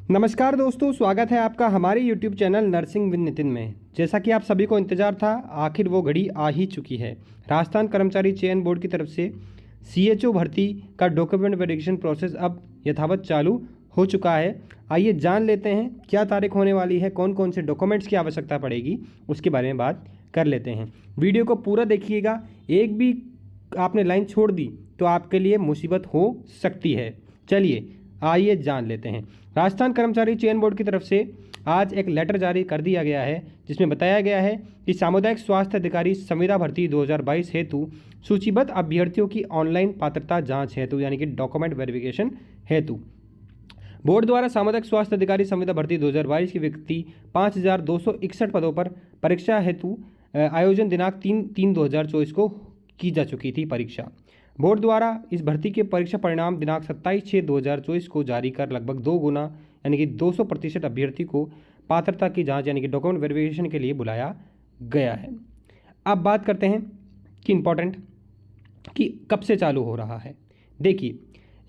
नमस्कार दोस्तों, स्वागत है आपका हमारे YouTube channel nursing with Nitin में। जैसा कि आप सभी को इंतज़ार था, आखिर वो घड़ी आ ही चुकी है। राजस्थान कर्मचारी चयन बोर्ड की तरफ से CHO भर्ती का डॉक्यूमेंट वेरिफिकेशन प्रोसेस अब यथावत चालू हो चुका है। आइए जान लेते हैं क्या तारीख होने वाली है, कौन कौन से डॉक्यूमेंट्स की आवश्यकता पड़ेगी, उसके बारे में बात कर लेते हैं। वीडियो को पूरा देखिएगा, एक भी आपने लाइन छोड़ दी तो आपके लिए मुसीबत हो सकती है। चलिए आइए जान लेते हैं। राजस्थान कर्मचारी चयन बोर्ड की तरफ से आज एक लेटर जारी कर दिया गया है, जिसमें बताया गया है कि सामुदायिक स्वास्थ्य अधिकारी संविदा भर्ती 2022 हेतु सूचीबद्ध अभ्यर्थियों की ऑनलाइन पात्रता जांच हेतु यानी कि डॉक्यूमेंट वेरिफिकेशन हेतु बोर्ड द्वारा सामुदायिक स्वास्थ्य अधिकारी संविदा भर्ती 2022 की व्यक्ति 5261 पदों पर परीक्षा हेतु आयोजन दिनांक 3/3/2024 को की जा चुकी थी। परीक्षा बोर्ड द्वारा इस भर्ती के परीक्षा परिणाम दिनांक 27/6/2024 को जारी कर लगभग 2 गुना यानी कि 200% अभ्यर्थी को पात्रता की जांच यानी कि डॉक्यूमेंट वेरिफिकेशन के लिए बुलाया गया है। अब बात करते हैं कि इम्पोर्टेंट कि कब से चालू हो रहा है। देखिए,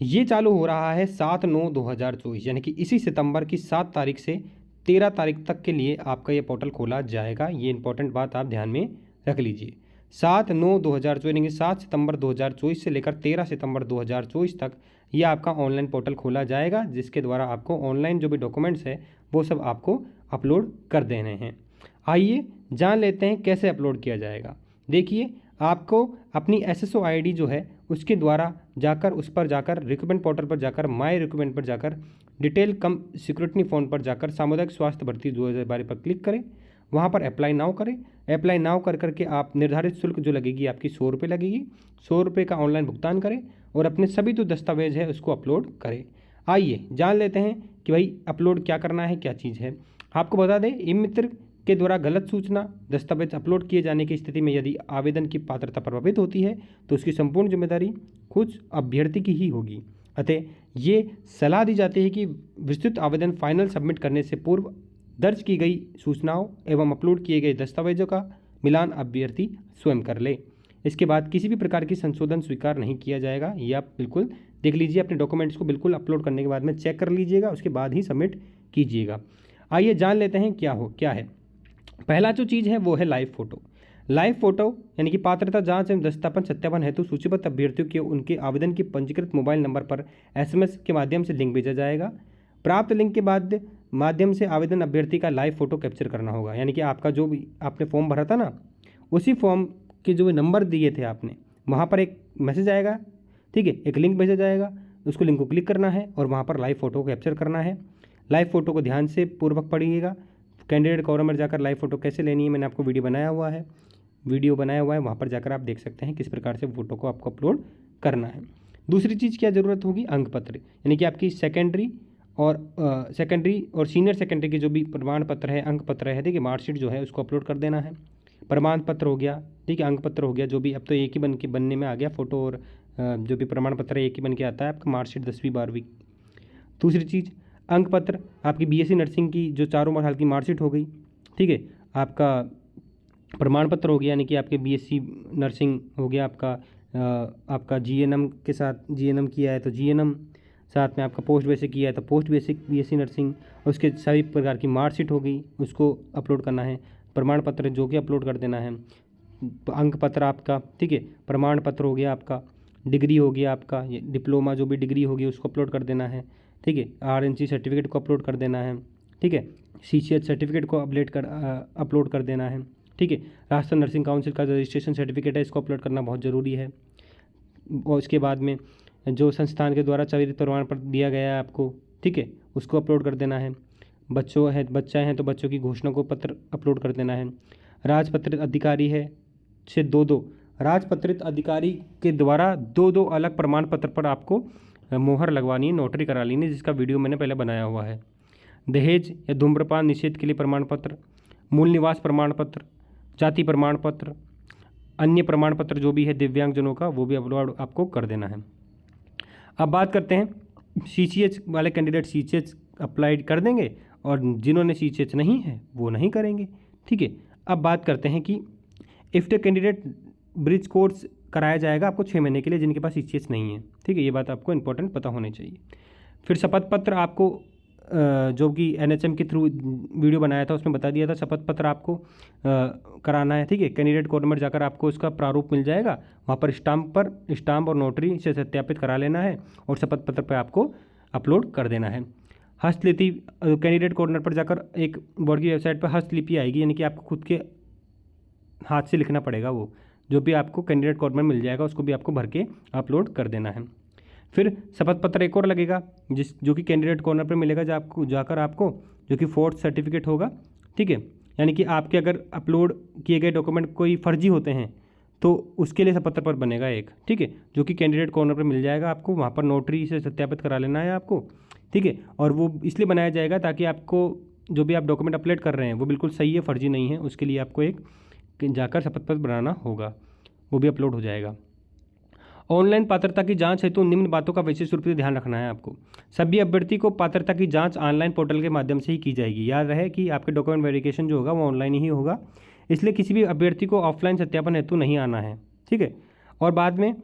ये चालू हो रहा है 7/9/2024 यानी कि इसी सितंबर की 7 तारीख से 13 तारीख तक के लिए आपका ये पोर्टल खोला जाएगा। ये इंपॉर्टेंट बात आप ध्यान में रख लीजिए। 7/9/2024 यानी कि 7 सितंबर 2024 से लेकर 13 सितंबर 2024 तक ये आपका ऑनलाइन पोर्टल खोला जाएगा, जिसके द्वारा आपको ऑनलाइन जो भी डॉक्यूमेंट्स है वो सब आपको अपलोड कर देने हैं। आइए जान लेते हैं कैसे अपलोड किया जाएगा। देखिए, आपको अपनी SSO ID जो है उसके द्वारा जाकर उस पर जाकर रिक्रूटमेंट पोर्टल पर जाकर माई रिक्रूटमेंट पर जाकर डिटेल कम सिक्योरिटी फॉर्म पर जाकर सामुदायिक स्वास्थ्य भर्ती 2022 पर क्लिक करें। वहाँ पर अप्लाई नाउ करें। अप्लाई नाउ कर करके आप निर्धारित शुल्क जो लगेगी आपकी 100 रुपये लगेगी। 100 रुपये का ऑनलाइन भुगतान करें और अपने सभी जो दस्तावेज है उसको अपलोड करें। आइए जान लेते हैं कि भाई अपलोड क्या करना है, क्या चीज़ है। आपको बता दें, ई मित्र के द्वारा गलत सूचना दस्तावेज अपलोड किए जाने की स्थिति में यदि आवेदन की पात्रता प्रभावित होती है तो उसकी संपूर्ण जिम्मेदारी खुद अभ्यर्थी की ही होगी। अतः ये सलाह दी जाती है कि विस्तृत आवेदन फाइनल सबमिट करने से पूर्व दर्ज की गई सूचनाओं एवं अपलोड किए गए दस्तावेजों का मिलान अभ्यर्थी स्वयं कर ले। इसके बाद किसी भी प्रकार की संशोधन स्वीकार नहीं किया जाएगा। ये आप बिल्कुल देख लीजिए, अपने डॉक्यूमेंट्स को बिल्कुल अपलोड करने के बाद में चेक कर लीजिएगा, उसके बाद ही सबमिट कीजिएगा। आइए जान लेते हैं क्या है। पहला जो चीज़ है वो है लाइव फोटो। लाइव फोटो यानी कि पात्रता जांच एवं दस्तावेज सत्यापन हेतु सूचीबद्ध अभ्यर्थियों के उनके आवेदन के पंजीकृत मोबाइल नंबर पर SMS के माध्यम से लिंक भेजा जाएगा। प्राप्त लिंक के बाद माध्यम से आवेदन अभ्यर्थी का लाइव फोटो कैप्चर करना होगा। यानी कि आपका जो भी आपने फॉर्म भरा था ना, उसी फॉर्म के जो भी नंबर दिए थे आपने, वहाँ पर एक मैसेज आएगा, ठीक है, एक लिंक भेजा जाएगा। उसको लिंक को क्लिक करना है और वहाँ पर लाइव फोटो कैप्चर करना है। लाइव फोटो को ध्यान से पूर्वक पढ़िएगा। कैंडिडेट कॉलम में जाकर लाइव फोटो कैसे लेनी है मैंने आपको वीडियो बनाया हुआ है, वहाँ पर जाकर आप देख सकते हैं किस प्रकार से फोटो को आपको अपलोड करना है। दूसरी चीज़ क्या ज़रूरत होगी, अंक पत्र यानी कि आपकी सेकेंडरी और सीनियर सेकेंडरी के जो भी प्रमाण पत्र है, अंक पत्र है, देखिए मार्कशीट जो है उसको अपलोड कर देना है। प्रमाण पत्र हो गया, ठीक है, अंक पत्र हो गया, जो भी अब तो एक ही बनने में आ गया, फोटो और जो भी प्रमाण पत्र है एक ही बन के आता है आपका, मार्कशीट 10वीं 12वीं। दूसरी चीज़ अंक पत्र आपकी BSc नर्सिंग की जो 4 साल की मार्कशीट हो गई, ठीक है, आपका प्रमाण पत्र हो गया यानी कि आपके BSc नर्सिंग हो गया, आपका GNM के साथ GNM किया है तो GNM, साथ में आपका पोस्ट बेसिक किया है तो पोस्ट बेसिक BSc नर्सिंग, उसके सभी प्रकार की मार्कशीट हो गई, उसको अपलोड करना है। प्रमाण पत्र जो कि अपलोड कर देना है। अंक पत्र आपका, ठीक है, प्रमाण पत्र हो गया आपका, डिग्री हो गया आपका, ये डिप्लोमा जो भी डिग्री होगी उसको अपलोड कर देना है, ठीक है, RNC सर्टिफिकेट को अपलोड कर देना है, ठीक है, CCH सर्टिफिकेट को अपलोड कर देना है, ठीक है। राजस्थान नर्सिंग काउंसिल का जो रजिस्ट्रेशन सर्टिफिकेट है इसको अपलोड करना बहुत ज़रूरी है। और उसके बाद में जो संस्थान के द्वारा चयनित प्रमाण पत्र दिया गया है आपको, ठीक है, उसको अपलोड कर देना है। बच्चा है तो बच्चों की घोषणा को पत्र अपलोड कर देना है। राजपत्रित अधिकारी है से 2 राजपत्रित अधिकारी के द्वारा 2 अलग प्रमाण पत्र पर आपको मोहर लगवानी है, नोटरी करा लेनी है, जिसका वीडियो मैंने पहले बनाया हुआ है। दहेज या धूम्रपान निषेध के लिए प्रमाण पत्र, मूल निवास प्रमाण पत्र, जाति प्रमाण पत्र, अन्य प्रमाण पत्र जो भी है दिव्यांगजनों का, वो भी अपलोड आपको कर देना है। अब बात करते हैं CCH वाले कैंडिडेट CCH अप्लाई कर देंगे और जिन्होंने CCH नहीं है वो नहीं करेंगे, ठीक है। अब बात करते हैं कि if the candidate bridge course कराया जाएगा आपको 6 महीने के लिए जिनके पास CCH नहीं है, ठीक है, ये बात आपको इंपॉर्टेंट पता होनी चाहिए। फिर शपथ पत्र आपको जो कि NHM के थ्रू वीडियो बनाया था उसमें बता दिया था शपथ पत्र आपको कराना है, ठीक है। कैंडिडेट कॉर्नर जाकर आपको इसका प्रारूप मिल जाएगा, वहाँ पर स्टाम्प और नोटरी से सत्यापित करा लेना है और शपथ पत्र पर आपको अपलोड कर देना है। हस्तलिपि कैंडिडेट कॉर्नर पर जाकर एक बोर्ड की वेबसाइट पर हस्तलिपि आएगी, यानी कि आपको खुद के हाथ से लिखना पड़ेगा, वो जो भी आपको कैंडिडेट कॉर्नर मिल जाएगा उसको भी आपको भर के अपलोड कर देना है। फिर शपथ पत्र एक और लगेगा जो कि कैंडिडेट कॉर्नर पर मिलेगा, जाकर आपको जो कि फोर्थ सर्टिफिकेट होगा, ठीक है। यानी कि आपके अगर अपलोड किए गए डॉक्यूमेंट कोई फर्जी होते हैं तो उसके लिए शपथ पत्र बनेगा एक, ठीक है, जो कि कैंडिडेट कॉर्नर पर मिल जाएगा आपको, वहाँ पर नोटरी से सत्यापित करा लेना है आपको, ठीक है। और वो इसलिए बनाया जाएगा ताकि आपको जो भी आप डॉक्यूमेंट अपलोड कर रहे हैं वो बिल्कुल सही है, फर्जी नहीं है, उसके लिए आपको एक जाकर शपथ पत्र बनाना होगा, वो भी अपलोड हो जाएगा। ऑनलाइन पात्रता की जांच हेतु निम्न बातों का विशेष रूप से ध्यान रखना है आपको। सभी अभ्यर्थी को पात्रता की जांच ऑनलाइन पोर्टल के माध्यम से ही की जाएगी। याद रहे कि आपके डॉक्यूमेंट वेरिफिकेशन जो होगा वो ऑनलाइन ही होगा, इसलिए किसी भी अभ्यर्थी को ऑफलाइन सत्यापन हेतु नहीं आना है, ठीक है। और बाद में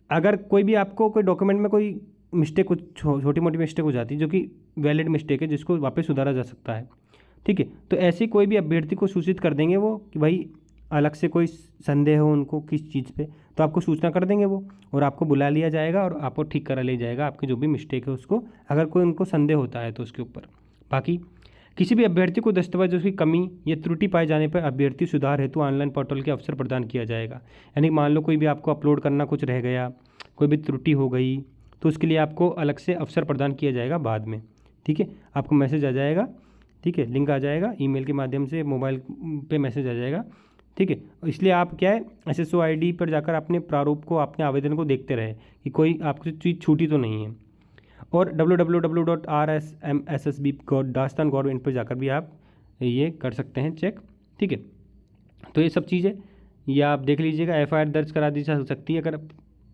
अगर कोई भी आपको कोई डॉक्यूमेंट में कोई मिस्टेक, कुछ छोटी मोटी मिस्टेक हो जाती है जो कि वैलिड मिस्टेक है जिसको वापस सुधारा जा सकता है, ठीक है, तो ऐसी कोई भी अभ्यर्थी को सूचित कर देंगे वो कि भाई अलग से कोई संदेह हो उनको किस चीज़ पे, तो आपको सूचना कर देंगे वो, और आपको बुला लिया जाएगा और आपको ठीक करा लिया जाएगा आपकी जो भी मिस्टेक है उसको, अगर कोई उनको संदेह होता है तो उसके ऊपर। बाकी किसी भी अभ्यर्थी को दस्तावेजों की कमी या त्रुटि पाए जाने पर अभ्यर्थी सुधार हेतु ऑनलाइन पोर्टल के अवसर प्रदान किया जाएगा। यानी मान लो कोई भी आपको अपलोड करना कुछ रह गया, कोई भी त्रुटि हो गई, तो उसके लिए आपको अलग से अवसर प्रदान किया जाएगा बाद में, ठीक है। आपको मैसेज आ जाएगा, ठीक है, लिंक आ जाएगा ईमेल के माध्यम से, मोबाइल पे मैसेज आ जाएगा, ठीक है। इसलिए आप क्या है SSO ID पर जाकर अपने प्रारूप को, अपने आवेदन को देखते रहे कि कोई आपको चीज़ छूटी तो नहीं है। और www.rsmssb.dastangovernment पर जाकर भी आप ये कर सकते हैं चेक, ठीक है। तो ये सब चीज़ें ये आप देख लीजिएगा। FIR दर्ज करा दी जा सकती है अगर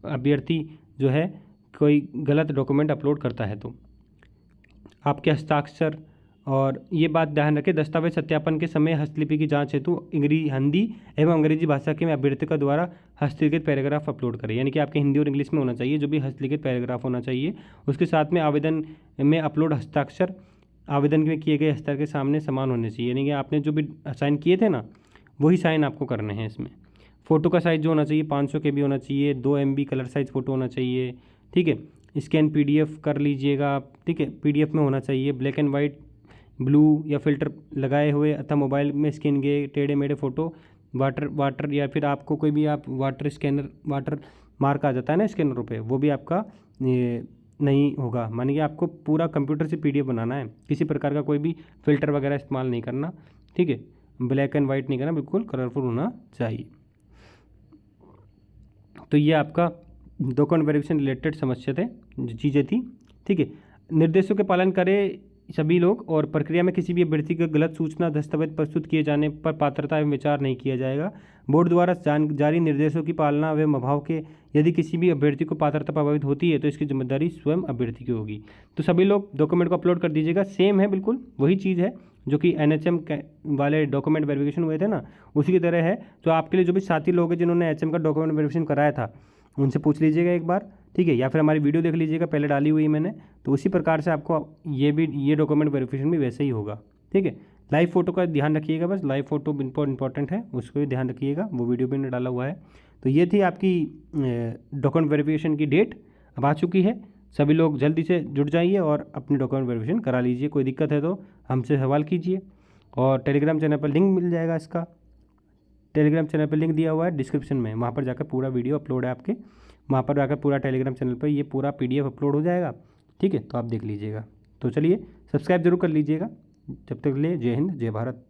अभ्यर्थी जो है कोई गलत डॉक्यूमेंट अपलोड करता है तो। आपके हस्ताक्षर, और ये बात ध्यान रखें, दस्तावेज सत्यापन के समय हस्तलिपि की जांच हेतु हिंदी एवं अंग्रेजी भाषा के अभ्यर्थी का द्वारा हस्तलिखित पैराग्राफ अपलोड करें। यानी कि आपके हिंदी और इंग्लिश में होना चाहिए जो भी हस्तलिखित पैराग्राफ होना चाहिए। उसके साथ में आवेदन में अपलोड हस्ताक्षर आवेदन में किए गए हस्ताक्षर के सामने समान होने चाहिए, यानी कि आपने जो भी साइन किए थे ना वही साइन आपको करने हैं इसमें। फ़ोटो का साइज़ जो होना चाहिए 500 KB होना चाहिए, 2 MB कलर साइज़ फ़ोटो होना चाहिए, ठीक है। स्कैन PDF कर लीजिएगा आप, ठीक है, PDF में होना चाहिए। ब्लैक एंड वाइट, ब्लू या फिल्टर लगाए हुए अथवा मोबाइल में स्कैन गए टेढ़े मेढ़े फ़ोटो, वाटर या फिर आपको कोई भी आप वाटर स्कैनर, वाटर मार्क आ जाता है ना स्कैनरों पे, वो भी आपका नहीं होगा। मानिए आपको पूरा कंप्यूटर से PDF बनाना है, किसी प्रकार का कोई भी फ़िल्टर वगैरह इस्तेमाल नहीं करना, ठीक है। ब्लैक एंड वाइट नहीं करना, बिल्कुल कलरफुल होना चाहिए। तो ये आपका डॉक्यूमेंट वेरिफिकेशन रिलेटेड समस्या थे, चीज़ें थी, ठीक है। निर्देशों के पालन करें सभी लोग, और प्रक्रिया में किसी भी अभ्यर्थी का गलत सूचना दस्तावेज प्रस्तुत किए जाने पर पात्रता एवं विचार नहीं किया जाएगा। बोर्ड द्वारा जारी निर्देशों की पालना एवं अभाव के यदि किसी भी अभ्यर्थी को पात्रता प्रभावित होती है तो इसकी जिम्मेदारी स्वयं अभ्यर्थी की होगी। तो सभी लोग डॉक्यूमेंट को अपलोड कर दीजिएगा, सेम है, बिल्कुल वही चीज़ है जो कि NHM वाले डॉक्यूमेंट वेरिफिकेशन हुए थे ना, उसी की तरह है। तो आपके लिए जो भी साथी लोग हैं जिन्होंने HM का डॉक्यूमेंट वेरिफिकेशन कराया था उनसे पूछ लीजिएगा एक बार, ठीक है, या फिर हमारी वीडियो देख लीजिएगा, पहले डाली हुई मैंने, तो उसी प्रकार से आपको ये डॉक्यूमेंट वेरिफिकेशन भी वैसे ही होगा, ठीक है। लाइव फ़ोटो का ध्यान रखिएगा, बस लाइव फ़ोटो इंपॉर्टेंट है, उसको भी ध्यान रखिएगा, वो वीडियो भी मैंने डाला हुआ है। तो ये थी आपकी डॉक्यूमेंट वेरिफिकेशन की डेट, अब आ चुकी है। सभी लोग जल्दी से जुट जाइए और अपनी डॉक्यूमेंट वेरिफिकेशन करा लीजिए। कोई दिक्कत है तो हमसे सवाल कीजिए, और टेलीग्राम चैनल पर लिंक मिल जाएगा इसका, टेलीग्राम चैनल पर लिंक दिया हुआ है डिस्क्रिप्शन में, वहाँ पर जाकर पूरा वीडियो अपलोड है आपके, वहाँ पर जाकर पूरा टेलीग्राम चैनल पर ये पूरा PDF अपलोड हो जाएगा, ठीक है। तो आप देख लीजिएगा। तो चलिए सब्सक्राइब जरूर कर लीजिएगा। जब तक के लिए जय हिंद, जय भारत।